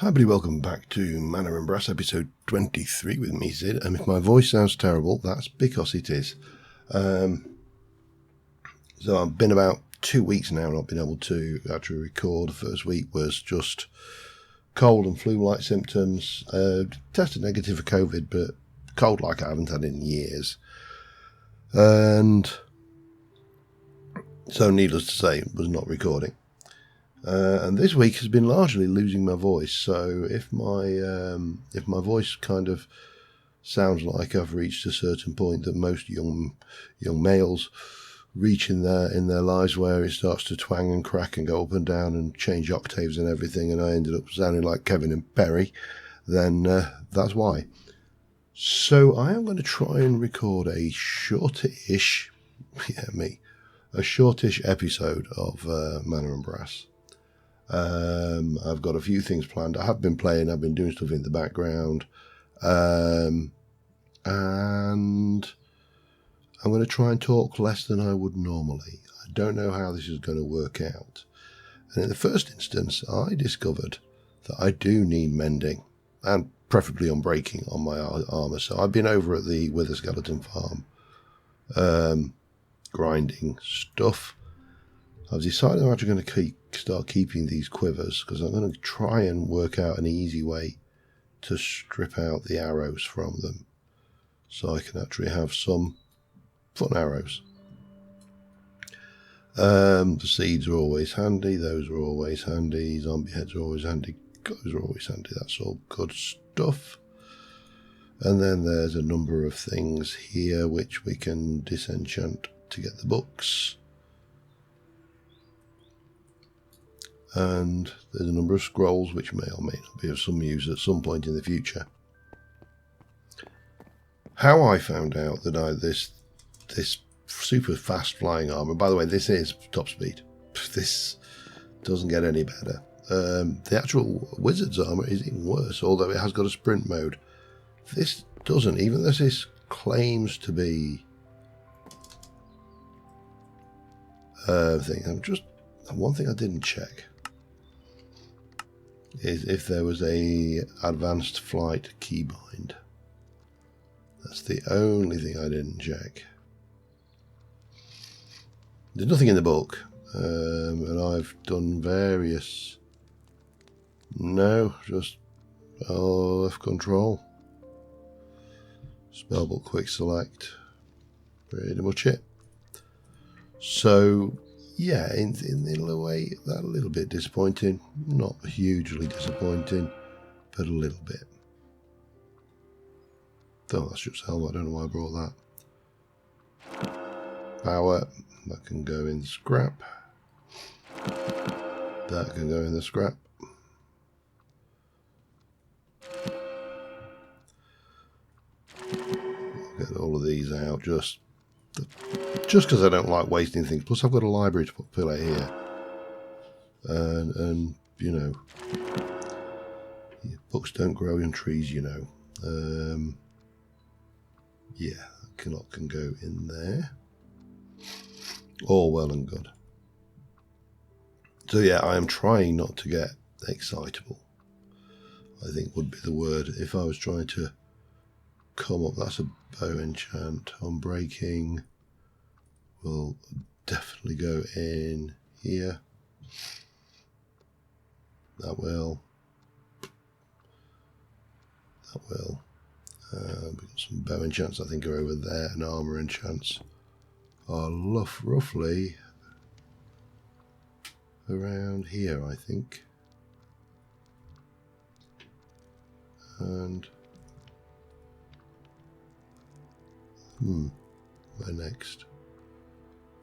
Hi everybody, welcome back to Manor and Brass episode 23 with me, Sid. And if my voice sounds terrible, that's because it is. So I've been about 2 weeks now not been able to actually record. The first week was just cold and flu-like symptoms. Tested negative for COVID, but cold like I haven't had in years. And so needless to say, was not recording. And this week has been largely losing my voice. So if my voice kind of sounds like I've reached a certain point that most young males reach in their lives, where it starts to twang and crack and go up and down and change octaves and everything, and I ended up sounding like Kevin and Perry, then that's why. So I am going to try and record a shortish episode of Manor and Brass. I've got a few things planned. I have been playing, I've been doing stuff in the background, and I'm going to try and talk less than I would normally. I don't know how this is going to work out. And in the first instance, I discovered that I do need mending, and preferably unbreaking on my armour. So I've been over at the Wither Skeleton Farm, grinding stuff. I've decided I'm actually going to start keeping these quivers, because I'm going to try and work out an easy way to strip out the arrows from them, so I can actually have some fun arrows. The seeds are always handy, those are always handy, zombie heads are always handy, those are always handy, that's all good stuff. And then there's a number of things here which we can disenchant to get the books. And there's a number of scrolls which may or may not be of some use at some point in the future. How I found out that this super fast flying armor, by the way, this is top speed. This doesn't get any better. The actual wizard's armor is even worse, although it has got a sprint mode. This doesn't, even though this claims to be one thing I didn't check is if there was a advanced flight keybind. That's the only thing I didn't check. There's nothing in the book, and I've done various. No, just left control, spellbook quick select, pretty much it. So yeah, in a way, that a little bit disappointing. Not hugely disappointing, but a little bit. Oh, that's just hell. I don't know why I brought that. Power, that can go in scrap. That can go in the scrap. Get all of these out just because I don't like wasting things. Plus, I've got a library to put pillar here, and you know, books don't grow in trees, you know. Yeah, that can go in there. All well and good. So yeah, I am trying not to get excitable, I think would be the word. If I was trying to come up, that's a bow enchant. Unbreaking will definitely go in here. That will. We've got some bow enchants I think are over there, and armour enchants are roughly around here, I think. And where next?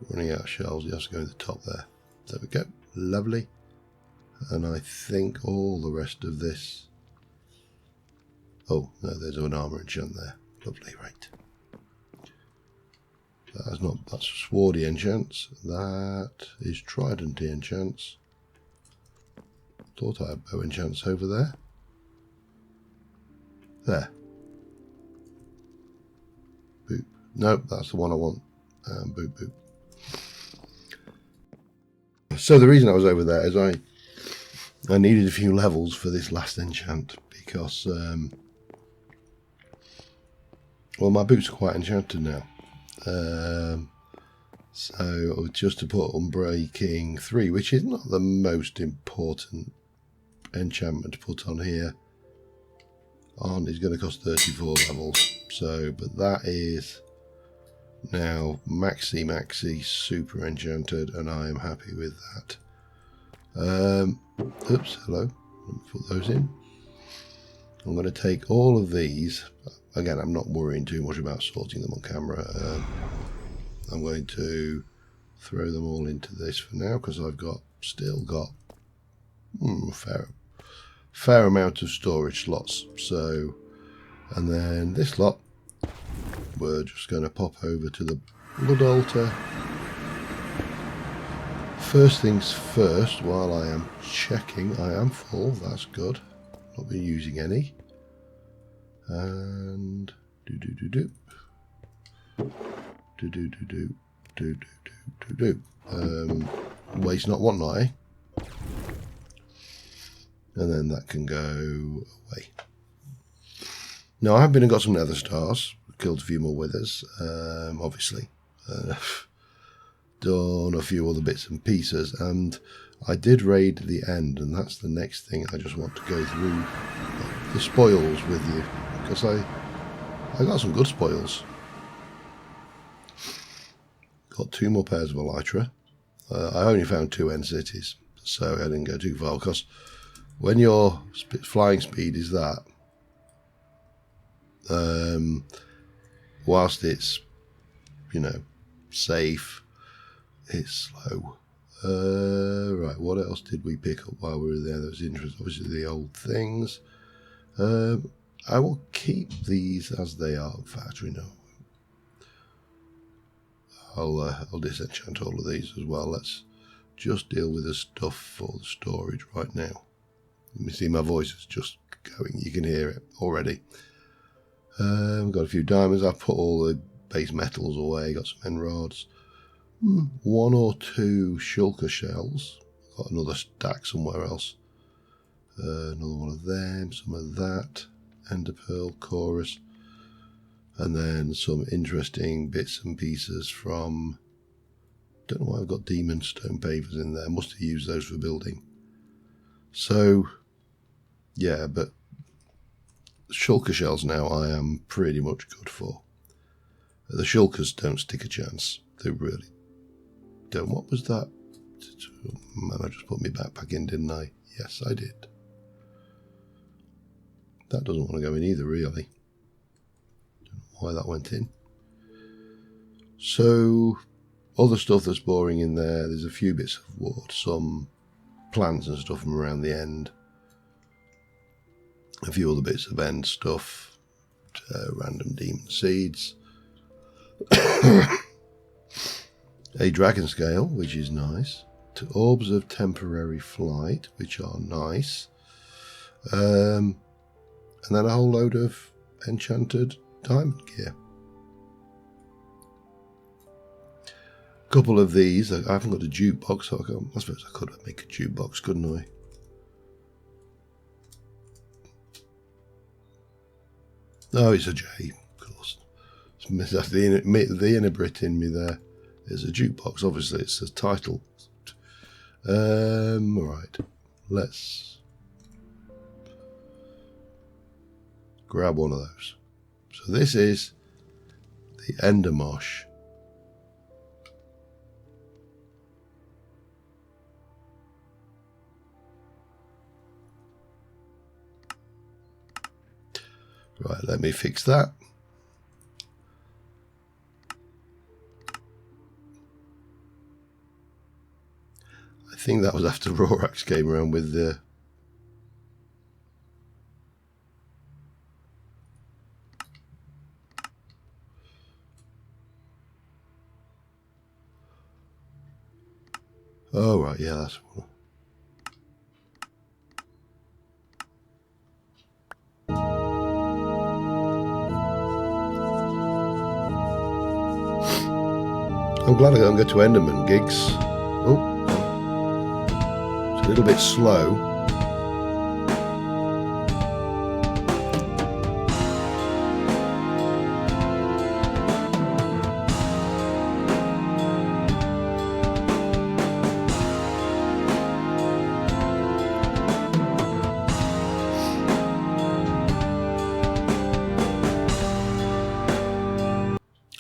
Running out of shells, you have to go in the top there. There we go, lovely. And I think all the rest of this. Oh no, there's an armour enchant there. Lovely, right. That's swordy enchants. That is trident enchants. Thought I had bow enchants over there. There. Boop. Nope, that's the one I want. Boop, boop. So the reason I was over there is I needed a few levels for this last enchant because, well, my boots are quite enchanted now. So just to put Unbreaking 3, which is not the most important enchantment to put on here, is going to cost 34 levels. So, but that is now maxi super enchanted, and I am happy with that. Oops, hello. Let me put those in. I'm going to take all of these. Again, I'm not worrying too much about sorting them on camera. I'm going to throw them all into this for now because I've still got fair amount of storage slots. So, and then this lot, we're just going to pop over to the blood altar. First things first, while I am checking, I am full. That's good. Not been using any. And waste not, want not, eh? And then that can go away. Now I have been and got some nether stars, killed a few more withers, obviously. Done a few other bits and pieces, and I did raid the end, and that's the next thing. I just want to go through the spoils with you, because I got some good spoils. Got 2 more pairs of elytra. I only found 2 end cities, so I didn't go too far, because when your flying speed is that, whilst it's, you know, safe, it's slow. Right, what else did we pick up while we were there that was interesting? Obviously the old things. I will keep these as they are. In fact, you know, I'll disenchant all of these as well. Let's just deal with the stuff for the storage right now. Let me see, my voice is just going. You can hear it already. We've got a few diamonds. I've put all the base metals away. Got some enrods. 1 or 2 shulker shells. Got another stack somewhere else. Another one of them. Some of that. Ender pearl, chorus. And then some interesting bits and pieces from... Don't know why I've got demon stone pavers in there. Must have used those for building. So, yeah, but shulker shells now I am pretty much good for. The shulkers don't stick a chance. They really don't. What was that? Man, I just put my backpack in, didn't I? Yes, I did. That doesn't want to go in either, really. Don't know why that went in. So, other stuff that's boring in there. There's a few bits of wood, some plants and stuff from around the end. A few other bits of end stuff. Random demon seeds. A dragon scale, which is nice. 2 orbs of temporary flight, which are nice. And then a whole load of enchanted diamond gear. A couple of these. I haven't got a jukebox, so I suppose I could make a jukebox, couldn't I? Oh, it's a J, of course. That's the inner Brit in me there. There's a jukebox, obviously, it's a title. Right, let's grab one of those. So this is the Endermosh. Right, let me fix that. I think that was after Rorax came around with the... Oh, right, yeah, that's one. I'm glad I don't go to Enderman gigs. Oh, it's a little bit slow.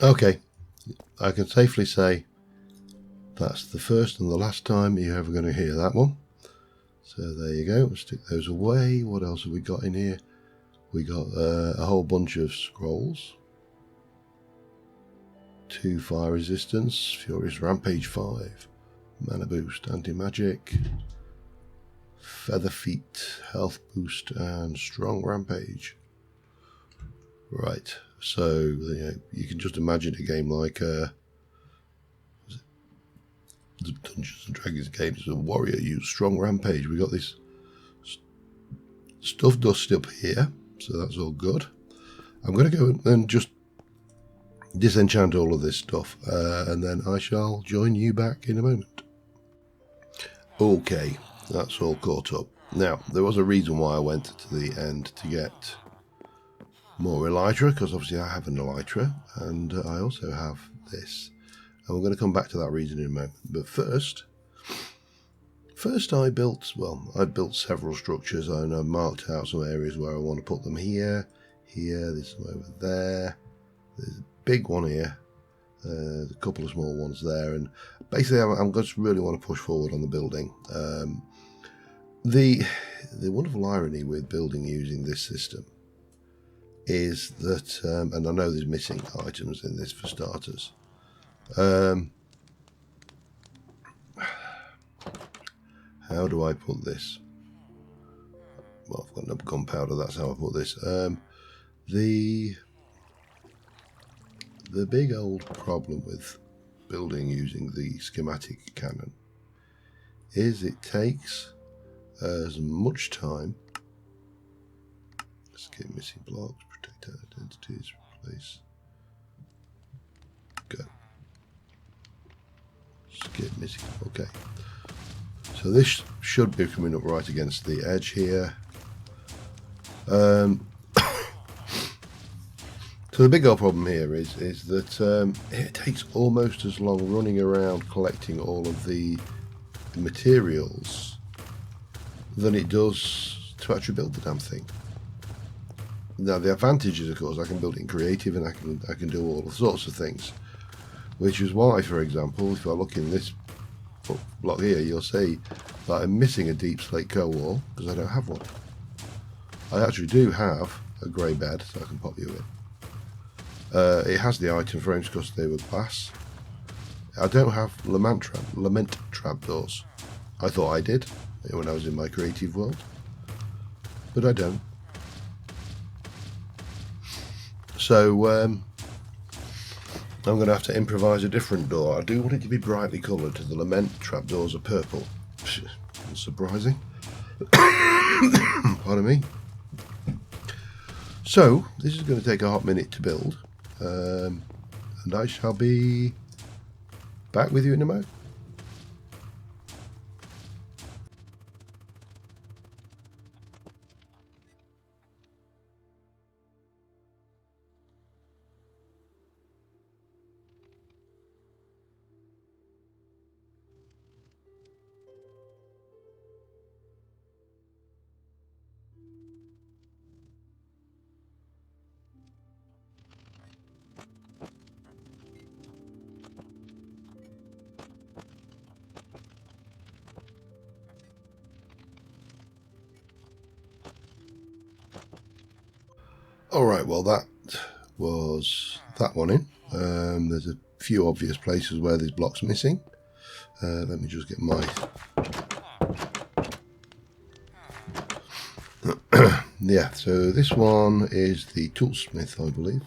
Okay, I can safely say that's the first and the last time you're ever going to hear that one. So there you go. We'll stick those away. What else have we got in here? We got a whole bunch of scrolls. 2 fire resistance, Furious Rampage 5, mana boost, anti-magic, feather feet, health boost, and strong rampage. Right, so you can just imagine a game like Dungeons and Dragons games. A warrior use strong rampage. We got this stuff dust up here, so that's all good. I'm going to go and just disenchant all of this stuff, and then I shall join you back in a moment. Okay, that's all caught up. Now, there was a reason why I went to the end to get more elytra, because obviously I have an elytra, and I also have this. And we're going to come back to that reason in a moment. But first I built several structures, and I marked out some areas where I want to put them here, there's some over there, there's a big one here, there's a couple of small ones there, and basically I'm just really want to push forward on the building. The wonderful irony with building using this system is that, and I know there's missing items in this for starters. How do I put this? Well, I've got no gunpowder, that's how I put this. The big old problem with building using the schematic cannon is it takes as much time. Skip missing blocks, protect identities, replace. Go. Skip missing. Okay. So this should be coming up right against the edge here. So the big old problem here is that it takes almost as long running around collecting all of the materials than it does to actually build the damn thing. Now the advantage is, of course, I can build it in creative, and I can do all sorts of things, which is why, for example, if I look in this block here, you'll see that I'm missing a deep slate coal wall because I don't have one. I actually do have a grey bed, so I can pop you in. It has the item frames because they were glass. I don't have lament trapdoors. I thought I did when I was in my creative world, but I don't. So I'm going to have to improvise a different door. I do want it to be brightly coloured. The lament trapdoors are purple. Surprising. Pardon me. So this is going to take a hot minute to build, and I shall be back with you in a moment. Alright, well that was that one in. There's a few obvious places where there's blocks missing. Let me just get my... yeah, so this one is the toolsmith, I believe.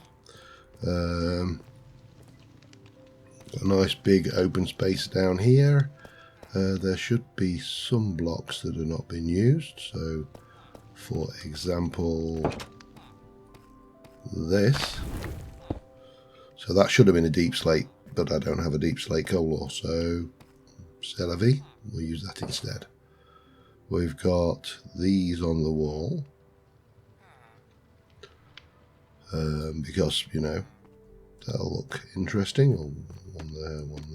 A nice big open space down here. There should be some blocks that are not being used. So, for example, this. So that should have been a deep slate, but I don't have a deep slate coal ore, so c'est la vie, we'll use that instead. We've got these on the wall, because, you know, they'll look interesting. One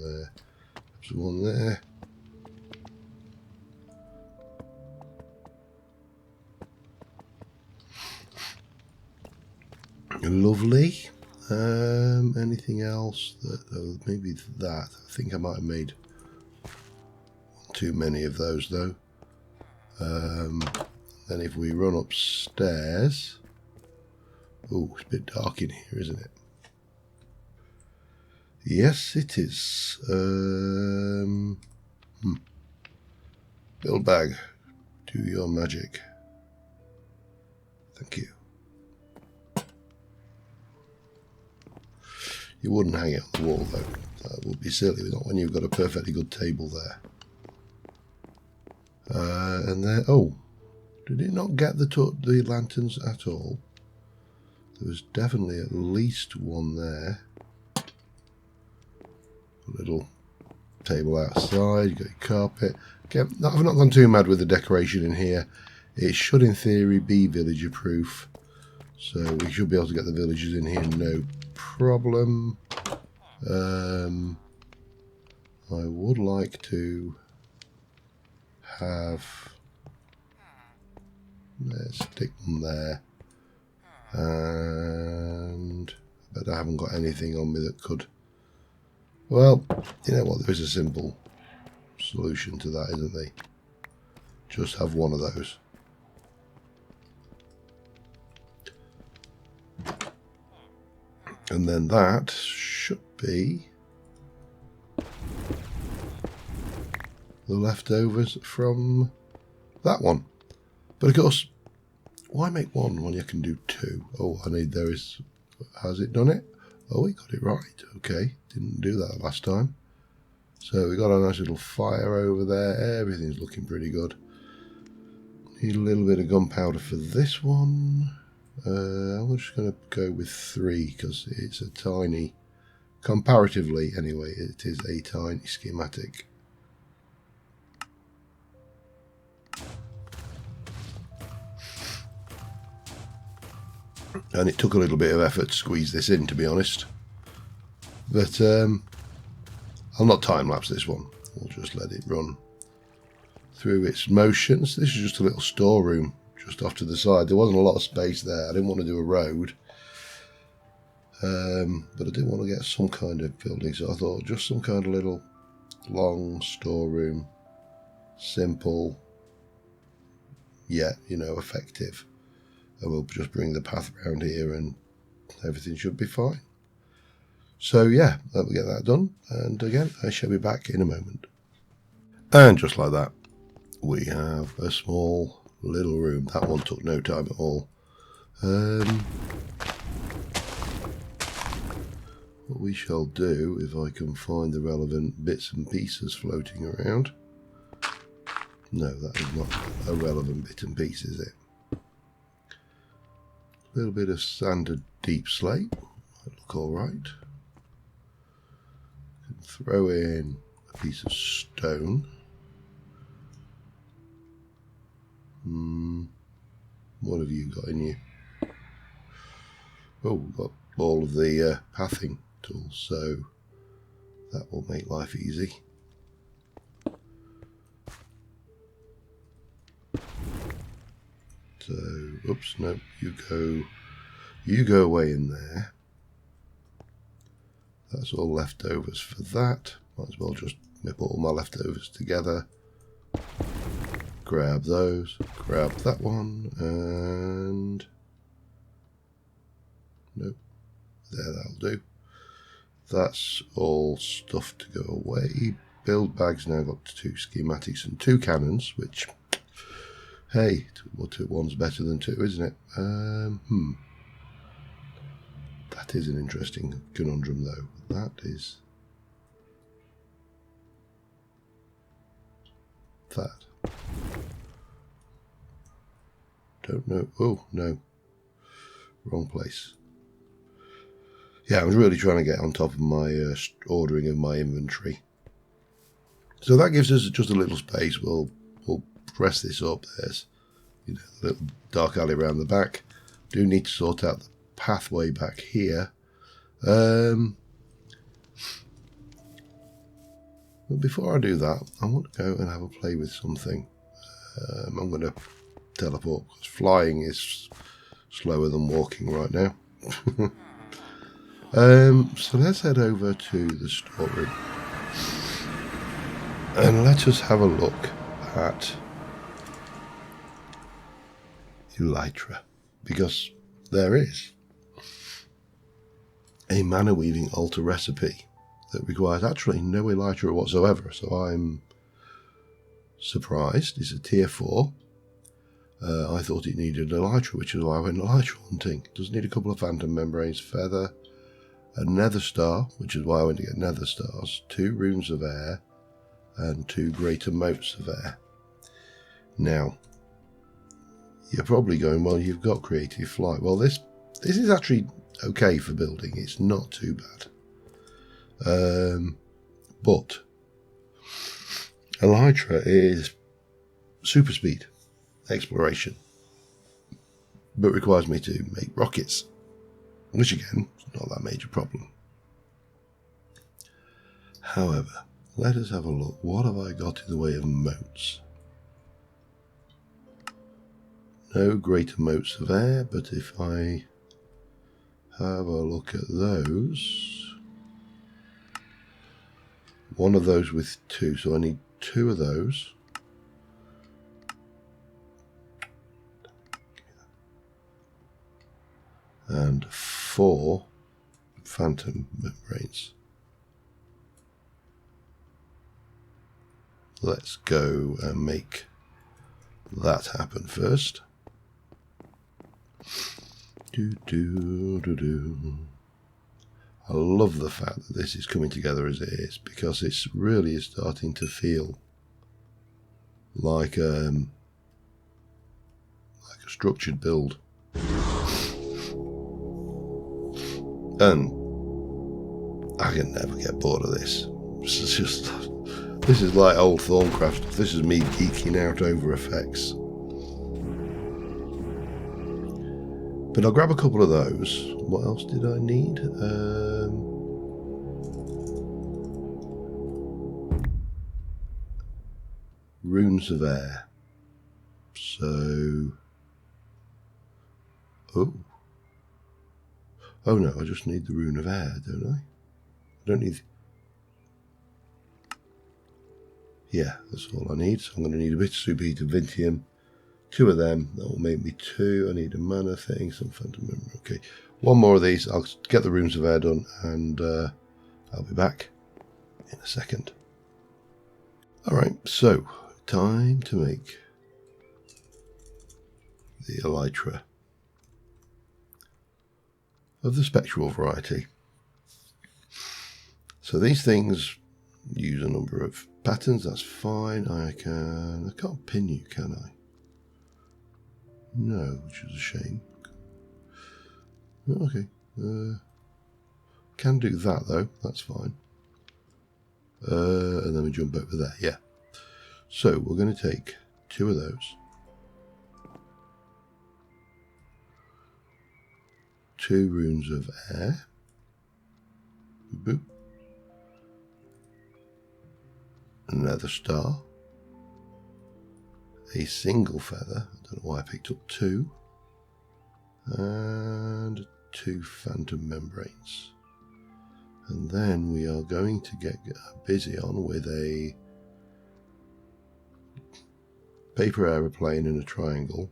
there, there's one there. Lovely. Anything anything else? Maybe that. I think I might have made too many of those though. Then if we run upstairs... Oh, it's a bit dark in here, isn't it? Yes, it is. Build bag, do your magic. Thank you. You wouldn't hang it on the wall though. That would be silly, not when you've got a perfectly good table there. And there. Oh, did it not get the lanterns at all? There was definitely at least one there. A little table outside. You got your carpet. Okay, I've not gone too mad with the decoration in here. It should, in theory, be villager proof, so we should be able to get the villagers in here no problem. I would like to have, let's stick them there, and but I haven't got anything on me that could, well, you know what, there is a simple solution to that, isn't there? Just have one of those. And then that should be the leftovers from that one. But of course, why make one when you can do two? Oh, has it done it? Oh, we got it right. Okay, didn't do that last time. So we got a nice little fire over there. Everything's looking pretty good. Need a little bit of gunpowder for this one. I'm just going to go with 3 because it's a tiny, comparatively anyway, it is a tiny schematic. And it took a little bit of effort to squeeze this in, to be honest. But I'll not time-lapse this one. We'll just let it run through its motions. This is just a little storeroom just off to the side. There wasn't a lot of space there. I didn't want to do a road. But I did want to get some kind of building, so I thought just some kind of little long storeroom. Simple, yet, effective. And we'll just bring the path around here and everything should be fine. So yeah, we'll get that done. And again, I shall be back in a moment. And just like that, we have a small little room. That one took no time at all. What we shall do, if I can find the relevant bits and pieces floating around. No, that is not a relevant bit and piece, is it? A little bit of standard deep slate. Might look alright. Throw in a piece of stone. What have you got in you? Oh, we've got all of the pathing tools, so that will make life easy. So, oops, no, you go away in there. That's all leftovers for that. Might as well just put all my leftovers together. Grab those, grab that one, and nope, there, that'll do. That's all stuff to go away. Build bag's now got 2 schematics and 2 cannons, which, hey, one's better than 2, isn't it? That is an interesting conundrum, though. That is that. Don't know. Oh, no. Wrong place. Yeah, I was really trying to get on top of my ordering of my inventory. So that gives us just a little space. We'll press this up. There's a little dark alley around the back. Do need to sort out the pathway back here. But before I do that, I want to go and have a play with something. I'm going to teleport because flying is slower than walking right now. So let's head over to the storeroom and let us have a look at elytra, because there is a mana weaving altar recipe that requires actually no elytra whatsoever, so I'm surprised. It's a tier 4. I thought it needed elytra, which is why I went elytra hunting. It does need a couple of phantom membranes, feather, a nether star, which is why I went to get nether stars, 2 runes of air, and 2 greater motes of air. Now, you're probably going, well, you've got creative flight. Well, this is actually okay for building. It's not too bad. But elytra is super speed exploration, but requires me to make rockets, which again is not that major problem. However, let us have a look. What have I got in the way of motes? No greater motes of air, but if I have a look at those, one of those with 2, so I need 2 of those. And 4 phantom membranes. Let's go and make that happen first. I love the fact that this is coming together as it is, because it really is starting to feel like a structured build. And I can never get bored of this. This is like old Thorncraft. This is me geeking out over effects. But I'll grab a couple of those. What else did I need? Runes of air. So... Oh no, I just need the rune of air, don't I? I don't need... Yeah, that's all I need. So I'm going to need a bit of superheated Vintium. 2 of them. That will make me 2. I need a mana thing, some phantom memory. Okay, 1 more of these. I'll get the runes of air done, and I'll be back in a second. Alright, so time to make the elytra of the spectral variety. So these things use a number of patterns. That's fine. I can't pin you, can I? No, which is a shame. Okay. Can do that though. That's fine. And then we jump over there. Yeah. So we're going to take 2 of those. 2 runes of air. Boop. Another star. A single feather. I don't know why I picked up 2. And 2 phantom membranes. And then we are going to get busy on with a paper aeroplane in a triangle.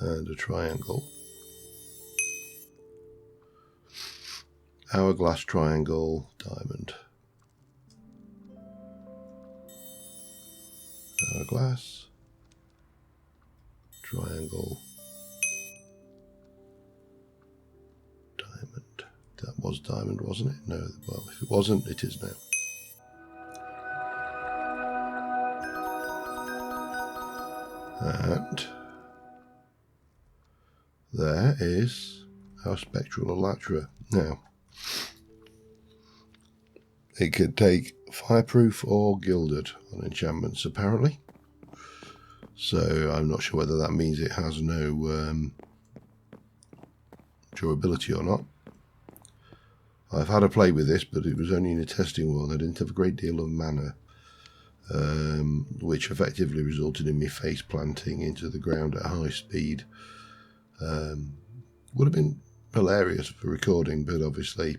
And a triangle. Hourglass, triangle, diamond. Hourglass, triangle, diamond. That was diamond, wasn't it? No, well, if it wasn't, it is now. And there is our spectral elytra. Now, it could take fireproof or gilded on enchantments, apparently. So I'm not sure whether that means it has no durability or not. I've had a play with this, but it was only in a testing world. I didn't have a great deal of mana. which effectively resulted in me face planting into the ground at high speed. Would have been hilarious for recording, but obviously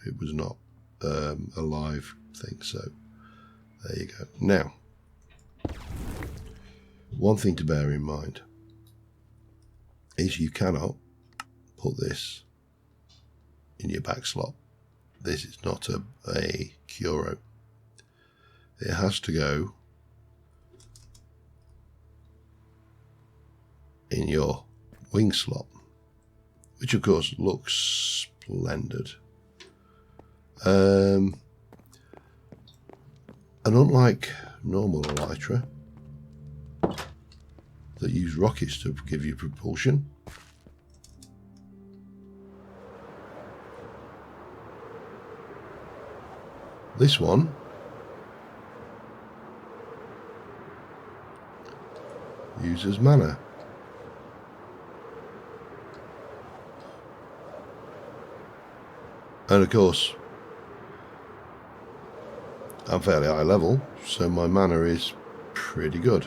it was not a live thing, so there you go. Now, one thing to bear in mind is you cannot put this in your back slot. This is not a Curo. It has to go in your wing slot, which of course looks splendid. And unlike normal elytra that use rockets to give you propulsion, this one uses mana. And of course, I'm fairly high level, so my mana is pretty good.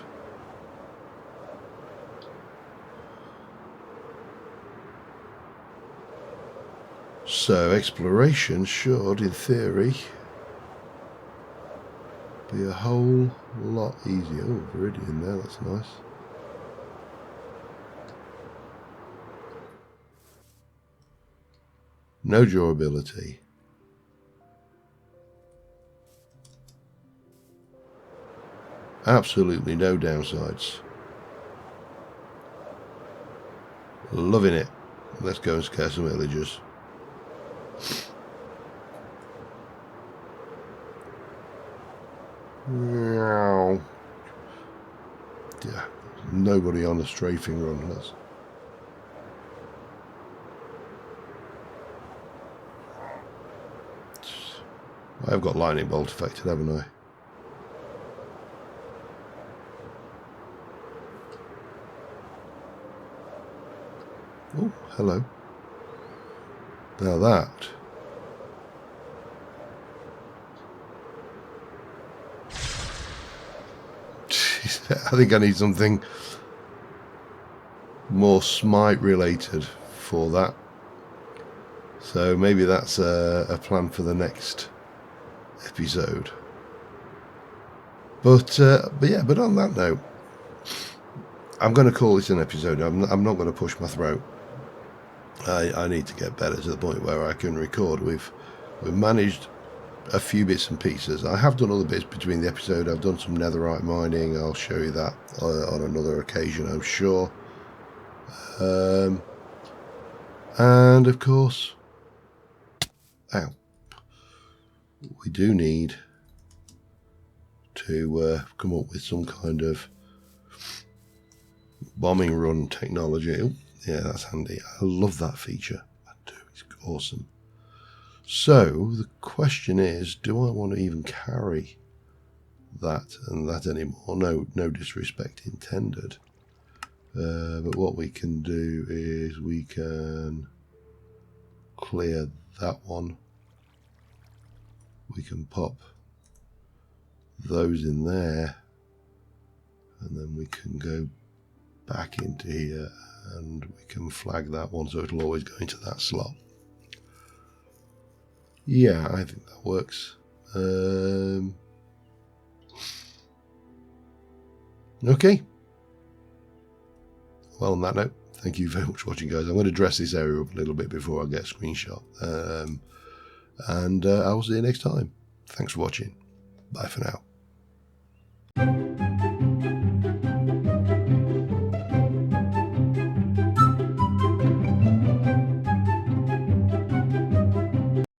So exploration should, in theory, be a whole lot easier. Oh, Viridian there, that's nice. No durability. Absolutely no downsides. Loving it. Let's go and scare some villagers. Meow. Yeah, nobody on the strafing run. That's... I've got lightning bolt affected, haven't I? Oh, hello. Now that... I think I need something more smite related for that. So maybe that's a plan for the next episode. But yeah, but on that note, I'm going to call this an episode. I'm not going to push my throat. I need to get better to the point where I can record. We've managed a few bits and pieces. I have done other bits between the episode. I've done some netherite mining. I'll show you that on another occasion, I'm sure. And of course, we do need to come up with some kind of bombing run technology. Oh, yeah, that's handy. I love that feature. I do. It's awesome. So the question is, do I want to even carry that and that anymore? No disrespect intended. But what we can do is we can clear that one. We can pop those in there, and then we can go back into here and we can flag that one so it'll always go into that slot. Yeah, I think that works. Okay. Well, on that note, thank you very much for watching, guys. I'm going to dress this area up a little bit before I get a screenshot. And I will see you next time. Thanks for watching. Bye for now.